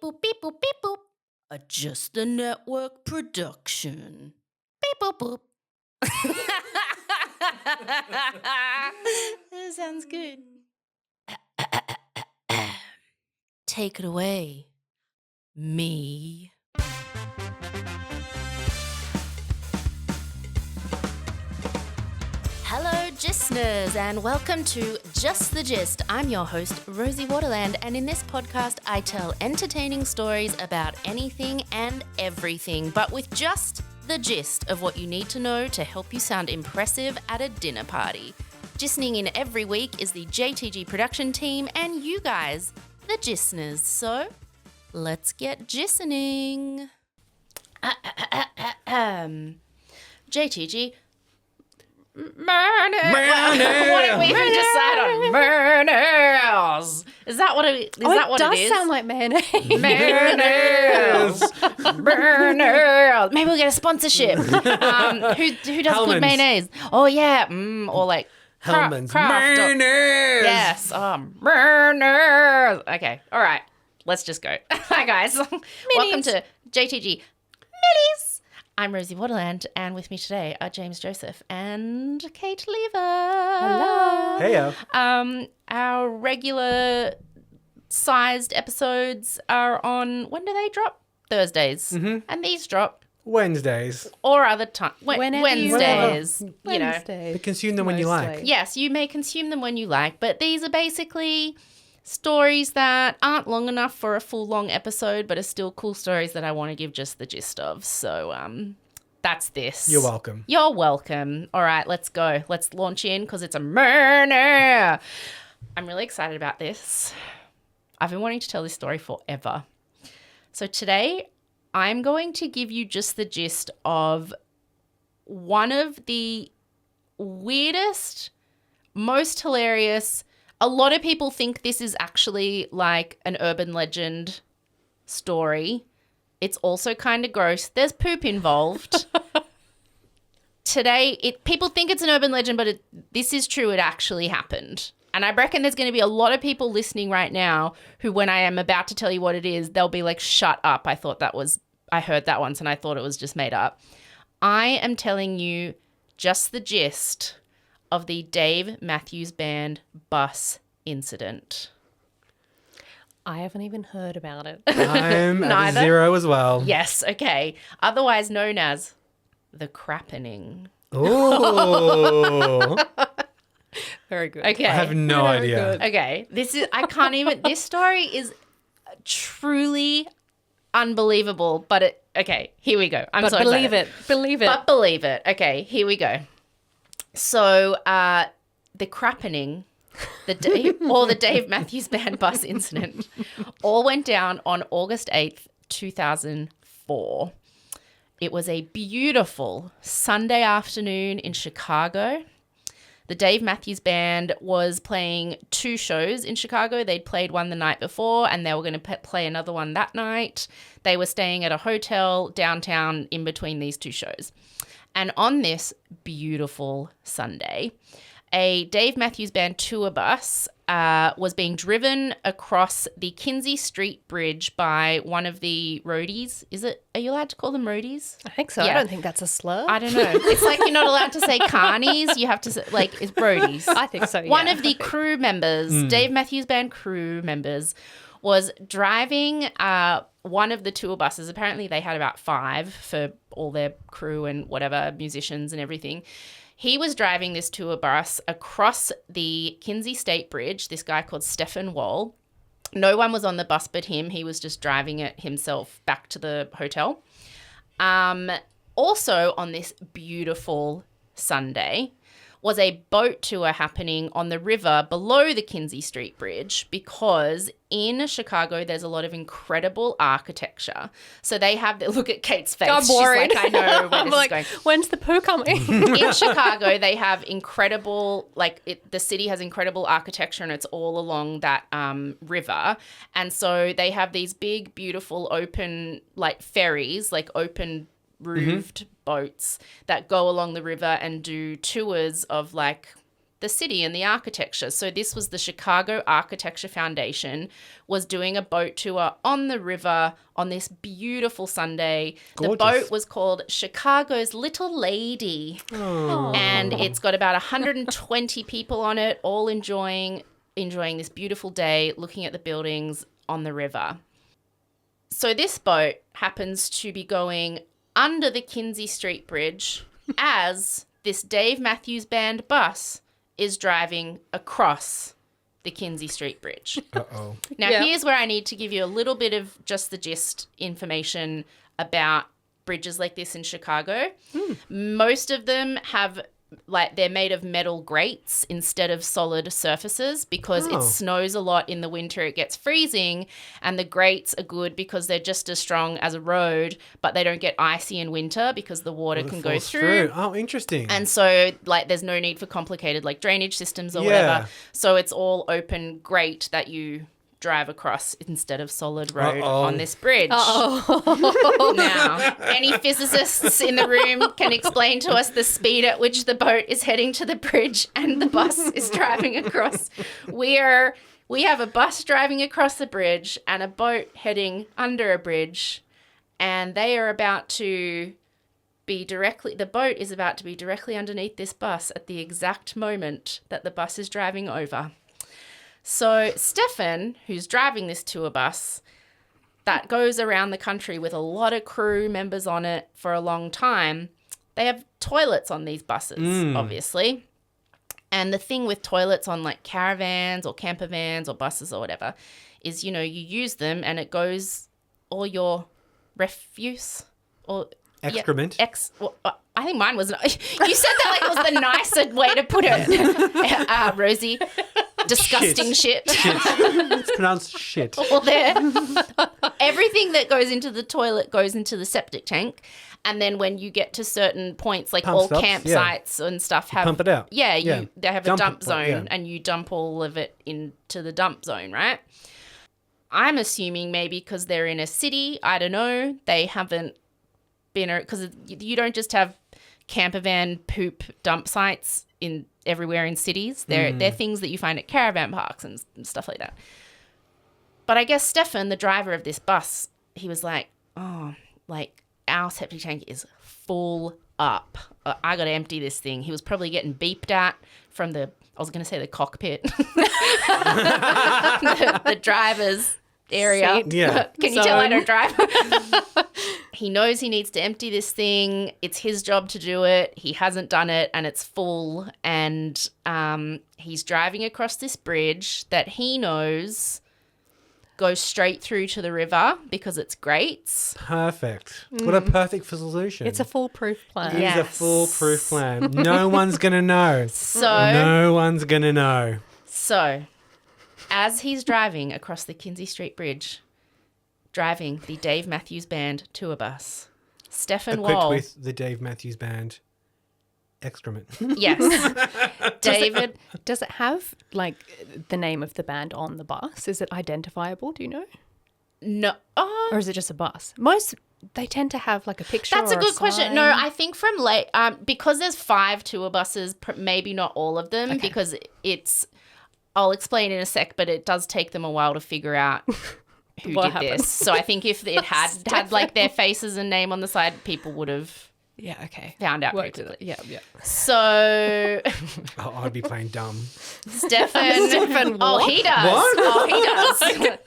boop, beep boop, beep boop. A Just the Network production. Beep boop boop. That sounds good. Take it away, me. Hello, Gistners, and welcome to Just the Gist. I'm your host, Rosie Waterland, and in this podcast, I tell entertaining stories about anything and everything, but with just the gist of what you need to know to help you sound impressive at a dinner party. Gisting in every week is the JTG production team and you guys, the Gistners. So, let's get gisting. JTG. Manners. What did we even decide on? Manners. Is that what it is? It does sound like mayonnaise. Manners. Manners. Maybe we'll get a sponsorship. Who does good mayonnaise? Oh yeah. Or like Hellman's. Manners. Yes. Manners. Okay. All right. Let's just go. Hi guys. Welcome to JTG Minis. I'm Rosie Waterland, and with me today are James Joseph and Kate Lever. Hello. Heyo. Our regular sized episodes are on, when do they drop? Thursdays. Mm-hmm. And these drop Wednesdays. or other time. Wednesdays. You know. But consume them when you like. Yes, you may consume them when you like, but these are basically stories that aren't long enough for a full long episode, but are still cool stories that I want to give just the gist of. So that's this. You're welcome. You're welcome. All right, let's go. Let's launch in because it's a murder. I'm really excited about this. I've been wanting to tell this story forever. So today I'm going to give you just the gist of one of the weirdest, most hilarious. A lot of people think this is actually like an urban legend story. It's also kind of gross. There's poop involved. Today, people think it's an urban legend, but this is true. It actually happened. And I reckon there's going to be a lot of people listening right now who, when I am about to tell you what it is, they'll be like, shut up. I heard that once and I thought it was just made up. I am telling you just the gist of the Dave Matthews Band bus incident. I haven't even heard about it. I'm at zero as well. Yes, okay. Otherwise known as the CRAPPENING. Ooh. Very good. Okay. I have no idea. Okay. This story is truly unbelievable, but okay, here we go. But so believe excited. it. Believe it. But believe it. Okay, here we go. So, the CRAPPENING, the Dave Matthews Band bus incident, all went down on August 8th, 2004. It was a beautiful Sunday afternoon in Chicago. The Dave Matthews Band was playing two shows in Chicago. They'd played one the night before and they were going to play another one that night. They were staying at a hotel downtown in between these two shows. And on this beautiful Sunday, a Dave Matthews Band tour bus was being driven across the Kinzie Street Bridge by one of the roadies. Are you allowed to call them roadies? I think so. Yeah. I don't think that's a slur. I don't know. It's like you're not allowed to say carnies. You have to say, like, it's roadies. I think so, yeah. One of the crew members, Dave Matthews Band crew members, was driving one of the tour buses. Apparently they had about 5 for all their crew and whatever, musicians and everything. He was driving this tour bus across the Kinzie State Bridge, this guy called Stephen Wall. No one was on the bus but him. He was just driving it himself back to the hotel. Also on this beautiful Sunday was a boat tour happening on the river below the Kinzie Street Bridge because in Chicago there's a lot of incredible architecture. So they have look at Kate's face. I'm worried. She's like, I know where this I'm is going. When's the poo coming? In Chicago, they have incredible, the city has incredible architecture and it's all along that river. And so they have these big, beautiful, open, ferries, open roofed boats that go along the river and do tours of the city and the architecture. So this was the Chicago Architecture Foundation was doing a boat tour on the river on this beautiful Sunday. Gorgeous. The boat was called Chicago's Little Lady. Oh. And it's got about 120 people on it, all enjoying this beautiful day, looking at the buildings on the river. So this boat happens to be going under the Kinzie Street Bridge as this Dave Matthews Band bus is driving across the Kinzie Street Bridge. Uh-oh. Now, Yeah. here's where I need to give you a little bit of just the gist information about bridges like this in Chicago. Most of them have, like, they're made of metal grates instead of solid surfaces because Oh. it snows a lot in the winter. It gets freezing, and the grates are good because they're just as strong as a road, but they don't get icy in winter because the water It can go falls through. Oh, interesting. And so, like, there's no need for complicated, like, drainage systems or Yeah. whatever. So it's all open grate that you drive across instead of solid road Uh-oh. on this bridge. Oh. Now, any physicists in the room can explain to us the speed at which the boat is heading to the bridge and the bus is driving across. We have a bus driving across the bridge and a boat heading under a bridge, and they are about to the boat is about to be directly underneath this bus at the exact moment that the bus is driving over. So Stefan, who's driving this tour bus that goes around the country with a lot of crew members on it for a long time, they have toilets on these buses, obviously. And the thing with toilets on like caravans or camper vans or buses or whatever is, you use them and it goes all your refuse or Excrement. well, I think mine was. You said that like it was the nicer way to put it, Rosie. Disgusting shit. It's pronounced shit. All there. Everything that goes into the toilet goes into the septic tank. And then when you get to certain points, like Pump all stops, campsites and stuff have... pump it out. Yeah, Yeah. they have a Dump dump it, zone yeah. and you dump all of it into the dump zone, right? I'm assuming maybe because they're in a city, I don't know, they haven't been... Because you don't just have camper van poop dump sites everywhere in cities. They're things that you find at caravan parks and stuff like that. But I guess Stefan, the driver of this bus, he was like, oh, like our septic tank is full up. I got to empty this thing. He was probably getting beeped at from I was going to say the cockpit, the driver's area. Seat. Yeah. Can you tell I don't drive? He knows he needs to empty this thing. It's his job to do it. He hasn't done it and it's full. And he's driving across this bridge that he knows goes straight through to the river because it's grates. Perfect. What a perfect solution. It's a foolproof plan. It is a Yes. foolproof plan. No one's going to know. So, No one's going to know. As he's driving across the Kinzie Street Bridge, driving the Dave Matthews Band tour bus, Stefan Equipped Wall... with the Dave Matthews Band excrement. Yes. David... Does it have like the name of the band on the bus? Is it identifiable? Do you know? No. Or is it just a bus? Most they tend to have like a picture. That's a or good question. sign. No, I think from late... because there's 5 tour buses, maybe not all of them, because it's... I'll explain in a sec, but it does take them a while to figure out who What did happened? this. So I think if it had like their faces and name on the side, people would have Yeah. Okay. found out pretty Worked it. quickly. Yeah. Yeah. So Oh, I'd be playing dumb. Stefan, what? he does. What? Oh,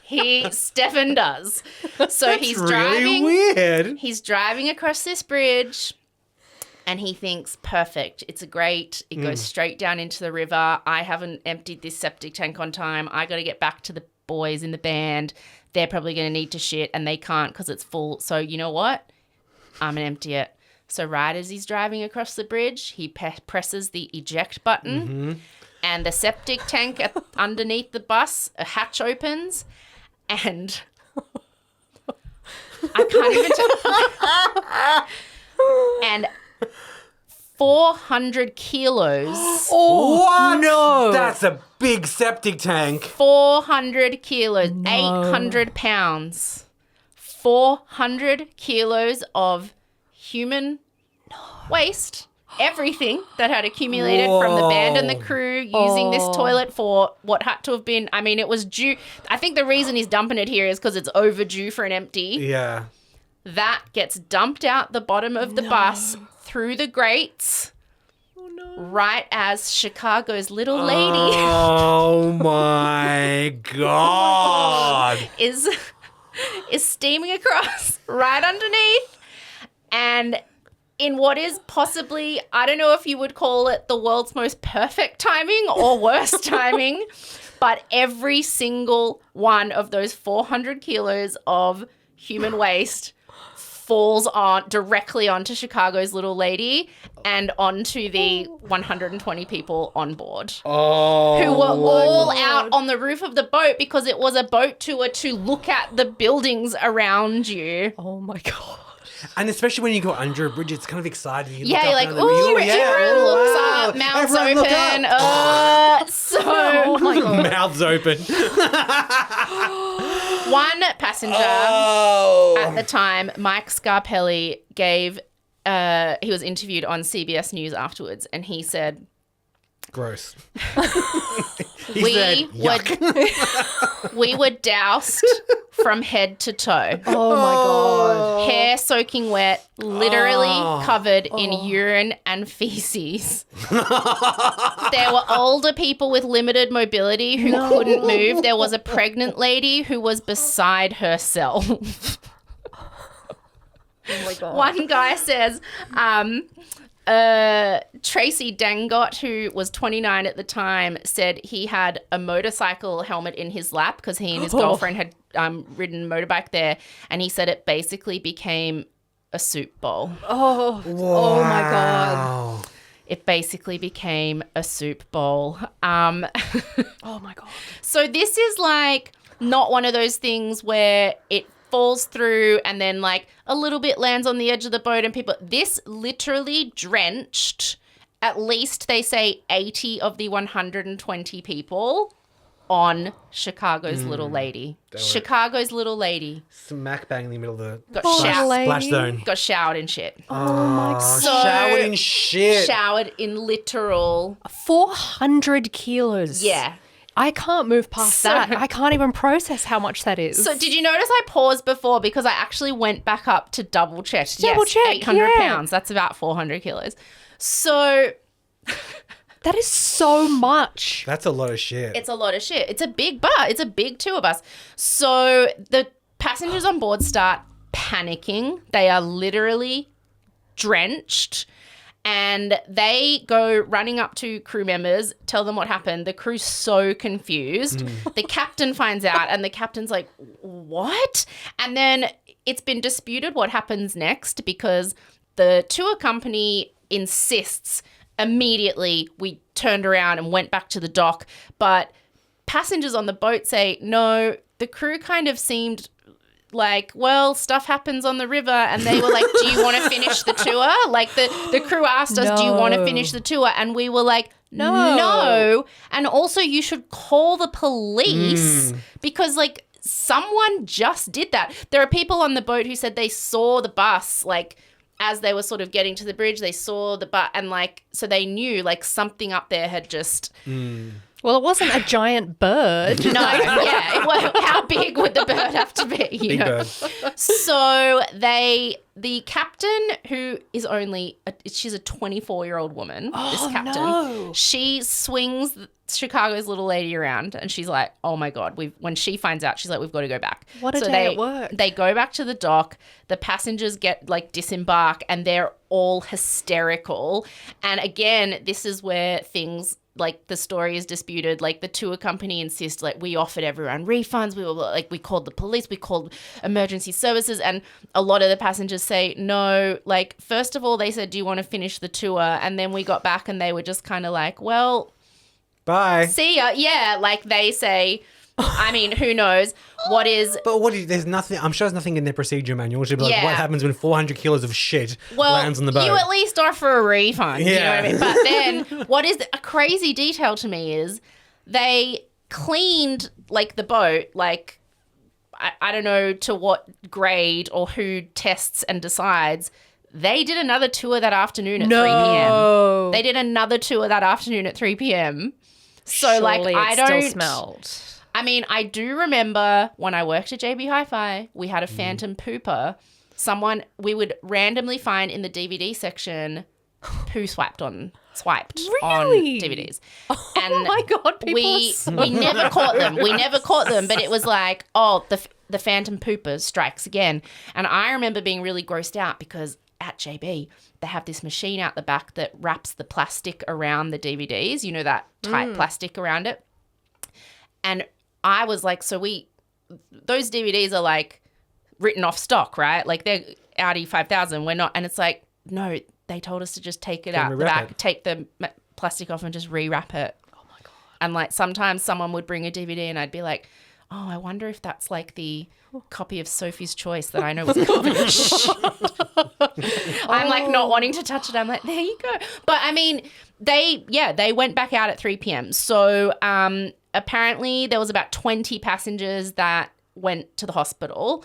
he does. Stefan does. So he's Really driving. weird. He's driving across this bridge and he thinks, perfect. It's it goes straight down into the river. I haven't emptied this septic tank on time. I got to get back to the boys in the band. They're probably going to need to shit and they can't because it's full. So you know what? I'm going to empty it. So right as he's driving across the bridge, he presses the eject button and the septic tank underneath the bus, a hatch opens and I can't even and 400 kilos. What? no. That's a big septic tank. 400 kilos, 800 pounds. 400 kilos of human waste everything that had accumulated from the band and the crew using this toilet for what had to have been, I mean, it was due. I think the reason he's dumping it here is because it's overdue for an empty. Yeah. That gets dumped out the bottom of the bus through the grates. Oh, no. Right as Chicago's little lady Oh my God. is steaming across right underneath. And in what is possibly, I don't know if you would call it the world's most perfect timing or worst timing, but every single one of those 400 kilos of human waste falls on directly onto Chicago's little lady and onto the 120 people on board. Oh. Who were all out on the roof of the boat because it was a boat tour to look at the buildings around you. Oh, my God. And especially when you go under a bridge, it's kind of exciting. You look Yeah, up you're like, down the bridge, ooh, everyone looks wow. up, mouths Everyone look open. up. Oh, my God. Mouths open. One passenger Oh. at the time, Mike Scarpelli, gave, he was interviewed on CBS News afterwards, and he said, Gross. we were doused from head to toe. Oh, my God. Hair soaking wet, literally covered in urine and feces. There were older people with limited mobility who couldn't move. There was a pregnant lady who was beside herself. Oh, my God. One guy says, Tracy Dangot, who was 29 at the time, said he had a motorcycle helmet in his lap because he and his girlfriend had ridden motorbike there, and he said it basically became a soup bowl. Oh, oh, my God. Wow. It basically became a soup bowl. Oh, my God. So this is like not one of those things where it falls through and then like a little bit lands on the edge of the boat and people. This literally drenched at least, they say, 80 of the 120 people on Chicago's little lady. Chicago's little lady Smack bang in the middle of the got Poor showered, lady. splash zone. got showered in shit. Oh, my God. So- showered in shit. Showered in literal. 400 kilos. Yeah. I can't move past So- that. I can't even process how much that is. So did you notice I paused before because I actually went back up to double check? Double check, 800 yeah. pounds. That's about 400 kilos. So that is so much. That's a lot of shit. it's a lot of shit. It's a big bus. It's a big tour bus. So the passengers on board start panicking. They are literally drenched. And they go running up to crew members, tell them what happened. The crew's so confused. The captain finds out and the captain's like, what? And then it's been disputed what happens next because the tour company insists immediately we turned around and went back to the dock. But passengers on the boat say, no, the crew kind of seemed like, well, stuff happens on the river. And they were like, do you want to finish the tour? Like the crew asked us, do you want to No. finish the tour? And we were like, no. And also you should call the police because like someone just did that. There are people on the boat who said they saw the bus like as they were sort of getting to the bridge, they saw the bus and like, so they knew like something up there had just... Well, it wasn't a giant bird. No, yeah. Well, how big would the bird have to be? You Big know? bird. So the captain, who is only, she's a 24-year-old woman, this captain. no. She swings Chicago's little lady around and she's like, oh my God, when she finds out, she's like, we've got to go back. What a so day they, at work. They go back to the dock. The passengers get like disembark and they're all hysterical. And again, this is where things like the story is disputed. Like the tour company insists like we offered everyone refunds. We were like, we called the police, we called emergency services. And a lot of the passengers say, no, like first of all, they said, do you want to finish the tour? And then we got back and they were just kind of like, well, Bye. see ya. Yeah. Like they say, I mean, who knows what is... But there's nothing, I'm sure there's nothing in their procedure manual. It should be like, Yeah. what happens when 400 kilos of shit Well, lands on the boat? you at least offer a refund. You know Yeah. what I mean? But then what is a crazy detail to me is they cleaned like the boat, like I don't know to what grade or who tests and decides. They did another tour that afternoon at 3 No. p.m. They did another tour that afternoon at 3 p.m. So, Surely I it don't... still smelled. I mean, I do remember when I worked at JB Hi-Fi, we had a phantom pooper. We would randomly find in the DVD section poo swiped on DVDs. Oh And my God, people we never caught them. We never caught them, but it was like, oh, the phantom pooper strikes again. And I remember being really grossed out because at JB, they have this machine out the back that wraps the plastic around the DVDs, you know, that tight plastic around it. And I was like, those DVDs are like written off stock, right? Like they're Audi 5000. We're not. And it's like, no, they told us to just take it out the back, take the plastic off and just rewrap it. Oh my God. And like sometimes someone would bring a DVD and I'd be like, oh, I wonder if that's like the copy of Sophie's Choice that I know was covered in shit. I'm like not wanting to touch it. I'm like, there you go. But I mean, they went back out at 3 p.m. So apparently there was about 20 passengers that went to the hospital.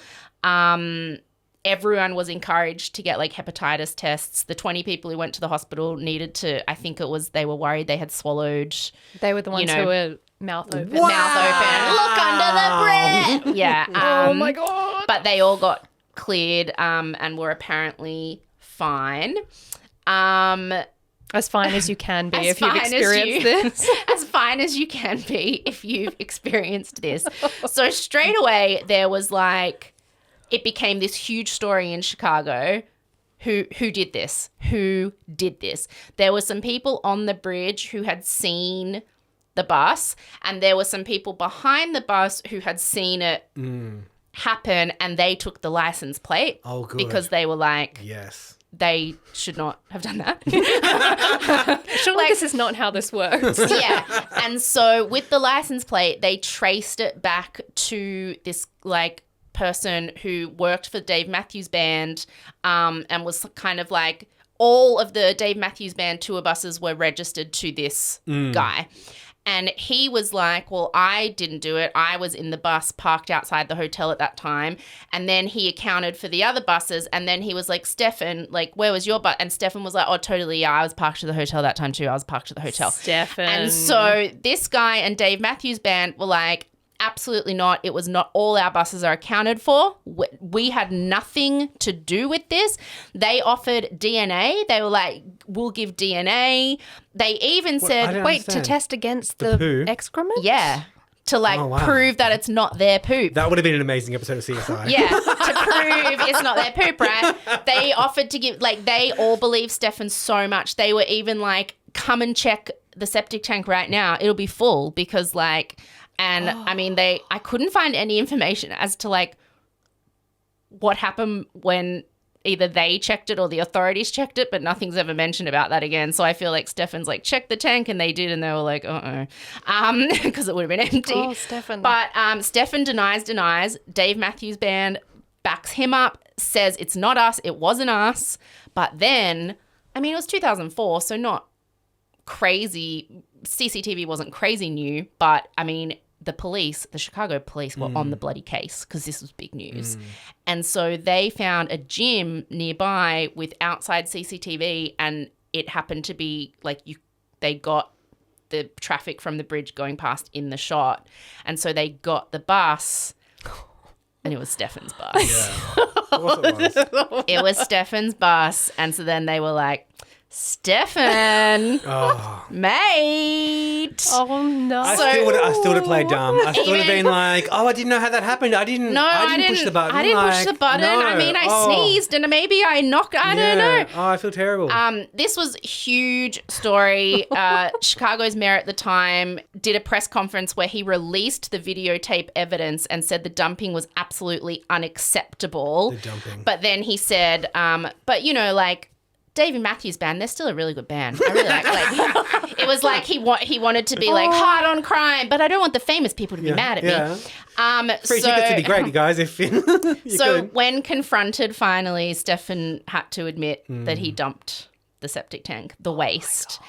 Everyone was encouraged to get like hepatitis tests. The 20 people who went to the hospital needed to, I think it was, they were worried they had swallowed. They were the ones who were mouth open. Wow. Mouth open. Look under the bread. Yeah. Oh my God. But they all got cleared and were apparently fine. As fine as you can be As if you've fine as experienced this. As fine as you can be if you've experienced this. So straight away there was like, it became this huge story in Chicago. Who did this? Who did this? There were some people on the bridge who had seen the bus, and there were some people behind the bus who had seen it happen, and they took the license plate. Oh, good. Because they were like, Yes. they should not have done that. Surely this is not how this works. Yeah. And so with the license plate, they traced it back to this like person who worked for Dave Matthews Band and was kind of like, all of the Dave Matthews Band tour buses were registered to this guy. And he was like, well, I didn't do it. I was in the bus parked outside the hotel at that time. And then he accounted for the other buses. And then he was like, Stefan, like, where was your bus? And Stefan was like, oh, totally. Yeah, I was parked at the hotel that time too. I was parked at the hotel. Stefan. And so this guy and Dave Matthews Band were like, absolutely not. It was not. All our buses are accounted for. We had nothing to do with this. They offered DNA. They were like, we'll give DNA. They even said, wait, to test against the poo? excrement? yeah, to like Oh, wow. prove that it's not their poop. That would have been an amazing episode of CSI. Yeah, to prove it's not their poop, right? They offered to give, like, they all believe Stefan so much. They were even like, come and check the septic tank right now. It'll be full because like, and I mean, I couldn't find any information as to like what happened when either they checked it or the authorities checked it, but nothing's ever mentioned about that again. So I feel like Stefan's like, check the tank, and they did, and they were like, because it would have been empty. Oh, Stefan. But Stefan denies. Dave Matthews Band backs him up, says it's not us, it wasn't us. But then, I mean, it was 2004, so not crazy. CCTV wasn't crazy new, but I mean, the Chicago police were on the bloody case because this was big news. And so they found a gym nearby with outside CCTV, and it happened to be like they got the traffic from the bridge going past in the shot. And so they got the bus, and it was Stefan's bus. Yeah. Of course it was. It was Stefan's bus. And so then they were like, Stefan, Oh. mate. Oh, no. I still would have played dumb. I still would have been like, oh, I didn't know how that happened. I didn't push the button. I didn't push the button. No. I mean, I sneezed and maybe I knocked. I don't know. Oh, I feel terrible. This was a huge story. Chicago's mayor at the time did a press conference where he released the videotape evidence and said the dumping was absolutely unacceptable. The dumping. But then he said, but you know, like, David Matthews Band, they're still a really good band. I really like it was like he wanted to be like hard on crime, but I don't want the famous people to be mad at me. Free tickets would be great, you guys, if you could. When confronted finally, Stefan had to admit that he dumped the septic tank, the waste.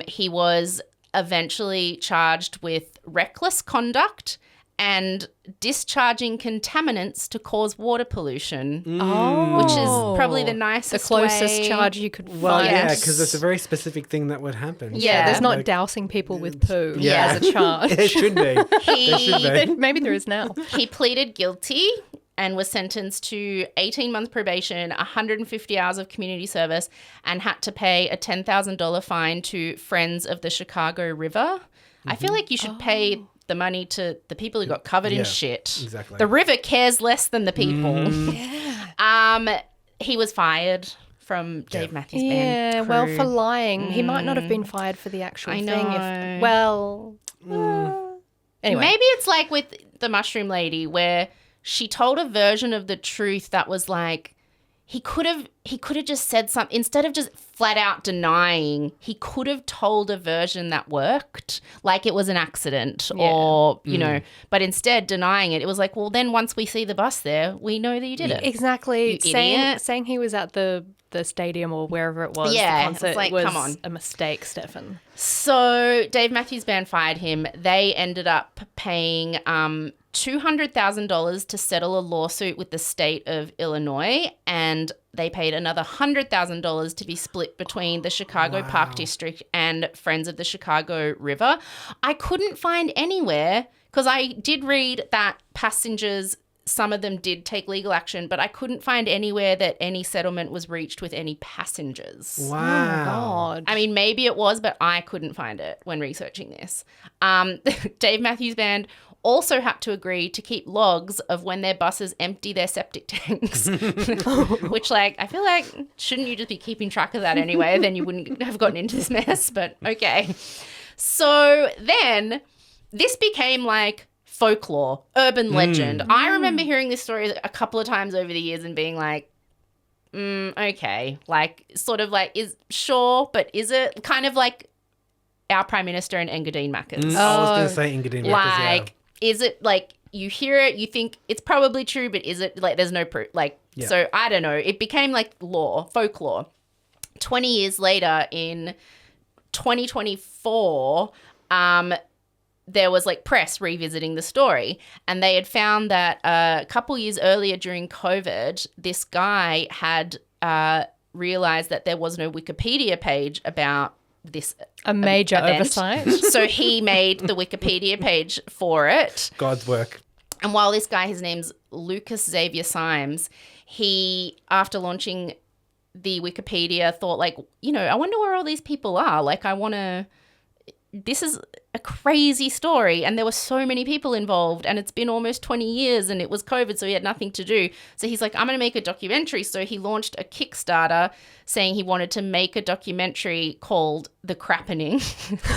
He was eventually charged with reckless conduct and discharging contaminants to cause water pollution, Oh. which is probably the nicest The closest way. charge you could Well, find. yeah, because it's a very specific thing that would happen. Yeah. There's not Like, dousing people with poo Yeah. as a charge. It should be. There should be. Maybe there is now. He pleaded guilty and was sentenced to 18 months probation, 150 hours of community service, and had to pay a $10,000 fine to Friends of the Chicago River. I feel like you should pay the money to the people who got covered Yeah, in shit. exactly. The river cares less than the people. He was fired from Dave Matthews Band. Yeah, well, crew. for lying. He might not have been fired for the actual I thing. know. Anyway. Maybe it's like with the mushroom lady where she told a version of the truth that was like, he could have just said something instead of just flat out denying. He could have told a version that worked, like it was an accident or you know. But instead denying it, it was like, well, then once we see the bus there, we know that you did it. Exactly. You idiot. Saying he was at the stadium or wherever it was, Yeah, the it's concert, like, was come on. a mistake, Stefan. So Dave Matthews Band fired him. They ended up paying $200,000 to settle a lawsuit with the state of Illinois, and they paid another $100,000 to be split between the Chicago Park District and Friends of the Chicago River. I couldn't find anywhere, because I did read that passengers, some of them did take legal action, but I couldn't find anywhere that any settlement was reached with any passengers. Wow. God. I mean, maybe it was, but I couldn't find it when researching this. Dave Matthews Band also had to agree to keep logs of when their buses empty their septic tanks, which, like, I feel like, shouldn't you just be keeping track of that anyway? Then you wouldn't have gotten into this mess, but okay. So then this became like folklore, urban legend. I remember hearing this story a couple of times over the years and being like, okay, like, sort of like, but is it kind of like our Prime Minister and Engadine Mackers? I was going to say Engadine Mackers, Like, is it like you hear it, you think it's probably true, but is it like there's no proof? Like, so I don't know. It became like folklore. 20 years later, in 2024, there was like press revisiting the story, and they had found that a couple years earlier during COVID, this guy had realized that there was no Wikipedia page about this A major event. oversight. So he made the Wikipedia page for it. God's work. And while this guy, his name's Lucas Xavier Symes, he, after launching the Wikipedia, thought like, you know, I wonder where all these people are. Like, this is a crazy story, and there were so many people involved, and it's been almost 20 years, and it was COVID, so he had nothing to do. So he's like, I'm going to make a documentary. So he launched a Kickstarter saying he wanted to make a documentary called The CRAPPENING.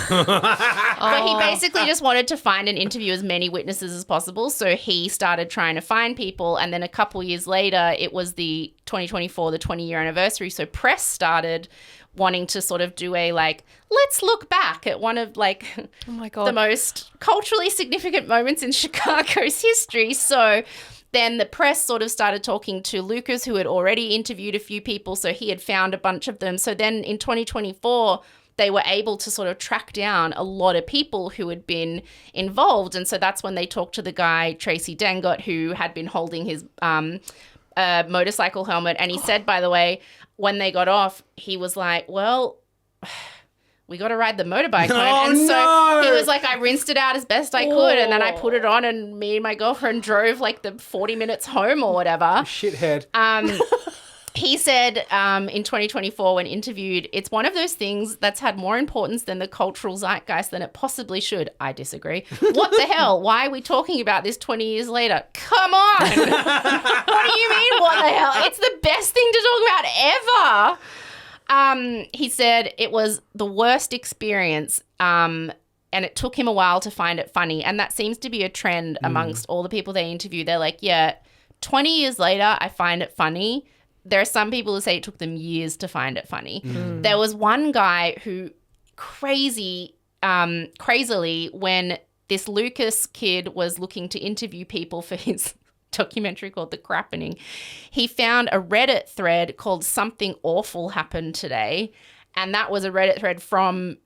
But he basically just wanted to find and interview as many witnesses as possible. So he started trying to find people, and then a couple years later, it was the 2024, the 20-year anniversary. So press started wanting to sort of do a, like, let's look back at one of, like, Oh my God. the most culturally significant moments in Chicago's history. So then the press sort of started talking to Lucas, who had already interviewed a few people. So he had found a bunch of them. So then in 2024, they were able to sort of track down a lot of people who had been involved. And so that's when they talked to the guy, Tracy Dengott, who had been holding his motorcycle helmet. And he said, by the way, when they got off, he was like, well, we got to ride the motorbike home. And so he was like, I rinsed it out as best I could. And then I put it on, and me and my girlfriend drove like the 40 minutes home or whatever. Shithead. He said in 2024 when interviewed, it's one of those things that's had more importance than the cultural zeitgeist than it possibly should. I disagree. What the hell? Why are we talking about this 20 years later? Come on. What do you mean, what the hell? It's the best thing to talk about ever. He said it was the worst experience, and it took him a while to find it funny. And that seems to be a trend amongst all the people they interview. They're like, yeah, 20 years later, I find it funny. There are some people who say it took them years to find it funny. There was one guy who crazily, when this Lucas kid was looking to interview people for his documentary called The CRAPPENING, he found a Reddit thread called Something Awful Happened Today. And that was a Reddit thread from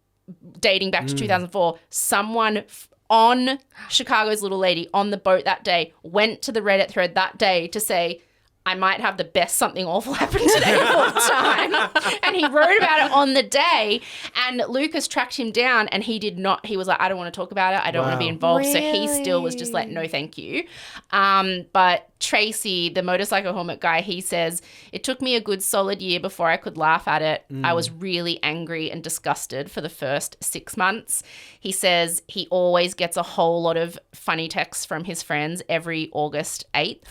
dating back to 2004. Someone on Chicago's Little Lady on the boat that day, went to the Reddit thread that day to say, I might have the best something awful happen today of all time. And he wrote about it on the day, and Lucas tracked him down, and he did not. He was like, I don't want to talk about it. I don't want to be involved. Really? So he still was just like, no, thank you. But Tracy, the motorcycle helmet guy, he says, it took me a good solid year before I could laugh at it. I was really angry and disgusted for the first 6 months. He says he always gets a whole lot of funny texts from his friends every August 8th.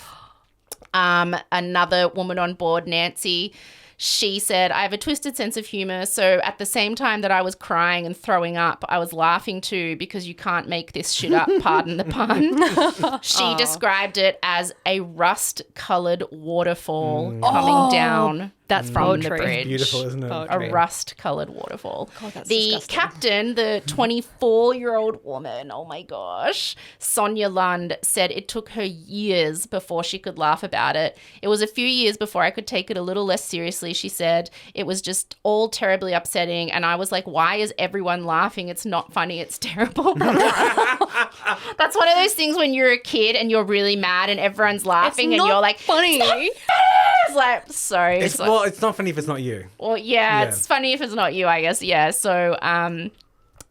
Another woman on board, Nancy, she said, I have a twisted sense of humor. So at the same time that I was crying and throwing up, I was laughing too, because you can't make this shit up, pardon the pun. She described it as a rust-colored waterfall coming down. That's from poetry. the bridge. Beautiful, isn't it? Poetry. A rust-coloured waterfall. God, that's the disgusting. captain, the 24-year-old woman, oh my gosh, Sonia Lund, said it took her years before she could laugh about it. It was a few years before I could take it a little less seriously, she said. It was just all terribly upsetting, and I was like, why is everyone laughing? It's not funny, it's terrible. That's one of those things when you're a kid and you're really mad and everyone's laughing and you're like, funny. it's like, sorry. It's not funny if it's not you. Well, yeah, it's funny if it's not you, I guess. Yeah. So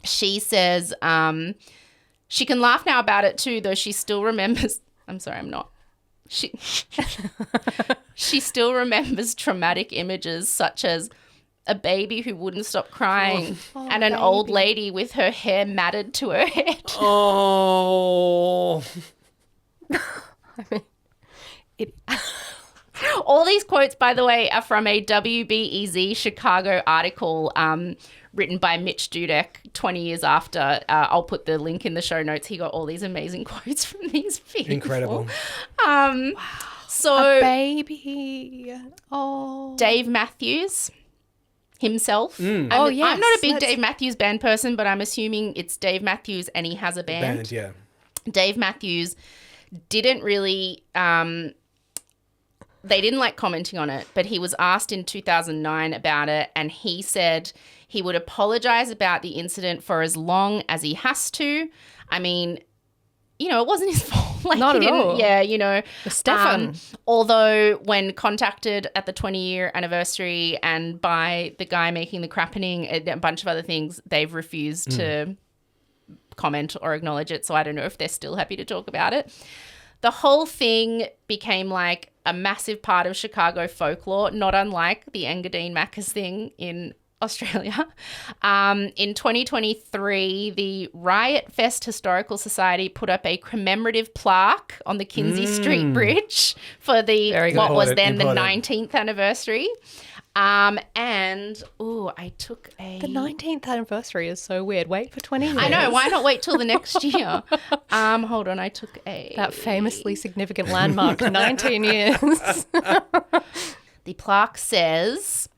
she says she can laugh now about it too, though she still remembers. I'm sorry, I'm not. She still remembers traumatic images such as a baby who wouldn't stop crying and an old lady with her hair matted to her head. Oh. I mean, it... All these quotes, by the way, are from a WBEZ Chicago article written by Mitch Dudek 20 years after. I'll put the link in the show notes. He got all these amazing quotes from these people. Incredible. Wow. So a baby. Oh. Dave Matthews himself. Yes. I'm not a big Dave Matthews Band person, but I'm assuming it's Dave Matthews and he has a band. Yeah. Dave Matthews didn't really... they didn't like commenting on it, but he was asked in 2009 about it, and he said he would apologize about the incident for as long as he has to. I mean, it wasn't his fault. Like, not at all. Yeah, Stefan. Although when contacted at the 20-year anniversary and by the guy making the crappening and a bunch of other things, they've refused to comment or acknowledge it. So I don't know if they're still happy to talk about it. The whole thing became like a massive part of Chicago folklore, not unlike the Engadine Macca's thing in Australia. In 2023, the Riot Fest Historical Society put up a commemorative plaque on the Kinzie Street Bridge for the what was then the 19th anniversary. I took The 19th anniversary is so weird. Wait for 20 years. I know. Why not wait till the next year? Hold on. I took that famously significant landmark, 19 years. The plaque says,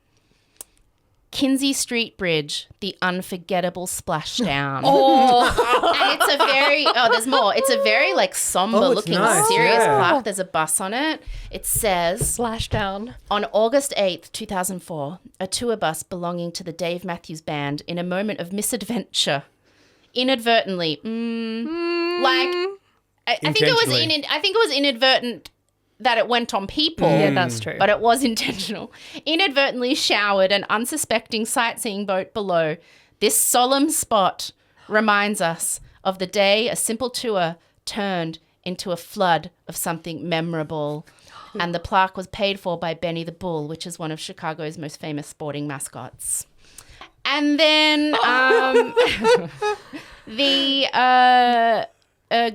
Kinzie Street Bridge, the unforgettable splashdown. And it's a very, there's more. It's a very like somber looking, nice. serious plaque. There's a bus on it. It says, Splashdown. On August 8th, 2004, a tour bus belonging to the Dave Matthews Band, in a moment of misadventure, inadvertently, I think it was inadvertent that it went on people. Yeah, that's true. But it was intentional. Inadvertently showered an unsuspecting sightseeing boat below. This solemn spot reminds us of the day a simple tour turned into a flood of something memorable. And the plaque was paid for by Benny the Bull, which is one of Chicago's most famous sporting mascots. And then the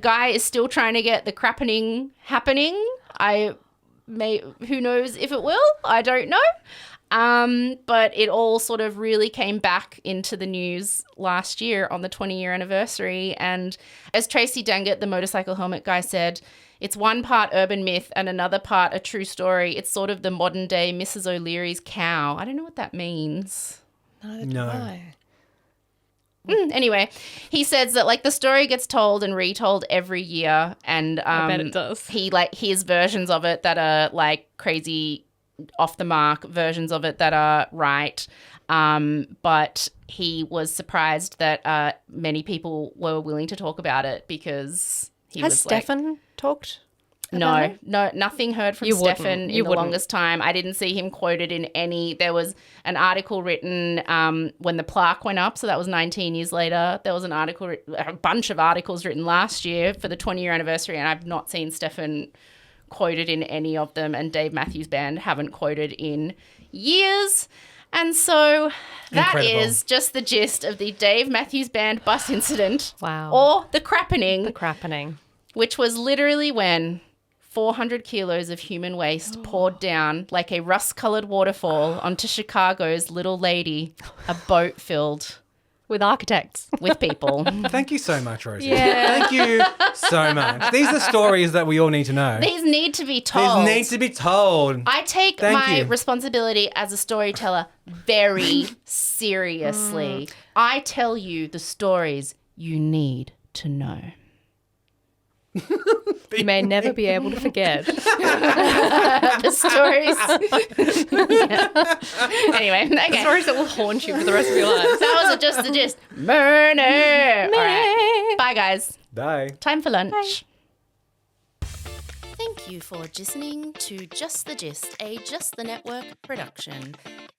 guy is still trying to get the crappening happening. Who knows if it will? I don't know. But it all sort of really came back into the news last year on the 20-year anniversary. And as Tracy Dangett, the motorcycle helmet guy, said, it's one part urban myth and another part a true story. It's sort of the modern day Mrs. O'Leary's cow. I don't know what that means. Neither do I. Anyway, he says that like the story gets told and retold every year, and I bet it does. He like hears versions of it that are like crazy off the mark versions of it that are right. But he was surprised that many people were willing to talk about it because he Has was Stefan talked? No, nothing heard from Stefan in the longest time. I didn't see him quoted in any. There was an article written when the plaque went up, so that was 19 years later. There was an article, a bunch of articles written last year for the 20-year anniversary, and I've not seen Stefan quoted in any of them, and Dave Matthews Band haven't quoted in years. And so that is just the gist of the Dave Matthews Band bus incident. Wow. Or the crappening. The crappening. Which was literally when 400 kilos of human waste poured down like a rust-coloured waterfall onto Chicago's Little Lady, a boat filled with architects. With people. Thank you so much, Rosie. Yeah. Thank you so much. These are stories that we all need to know. These need to be told. These need to be told. I take my responsibility as a storyteller very seriously. I tell you the stories you need to know. You may never be able to forget the stories. Anyway, okay. The stories that will haunt you for the rest of your lives. That was just the gist. Murder. All right. Bye, guys. Bye. Time for lunch. Bye. Thank you for listening to Just the Gist, a Just the Network production.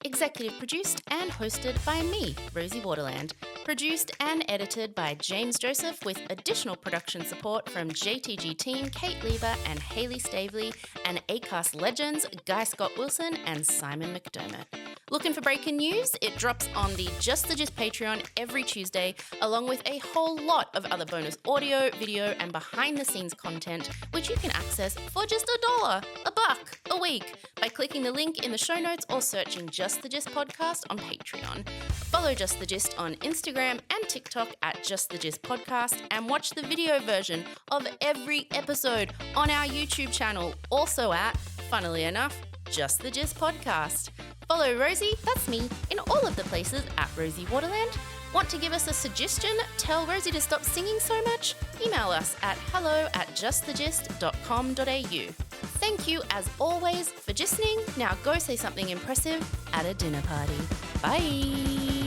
Executive produced and hosted by me, Rosie Waterland. Produced and edited by James Joseph with additional production support from JTG team Kate Lieber and Hayley Stavely and Acast legends Guy Scott Wilson and Simon McDermott. Looking for breaking news? It drops on the Just the Gist Patreon every Tuesday, along with a whole lot of other bonus audio, video, and behind-the-scenes content, which you can access for just $1, $1 a week by clicking the link in the show notes or searching Just the Gist Podcast on Patreon. Follow Just the Gist on Instagram and TikTok at Just the Gist Podcast, and watch the video version of every episode on our YouTube channel, also at, funnily enough, Just the Gist Podcast. Follow Rosie, that's me, in all of the places at Rosie Waterland. Want to give us a suggestion? Tell Rosie to stop singing so much? Email us at hello@justthegist.com.au. Thank you, as always, for listening. Now go say something impressive at a dinner party. Bye.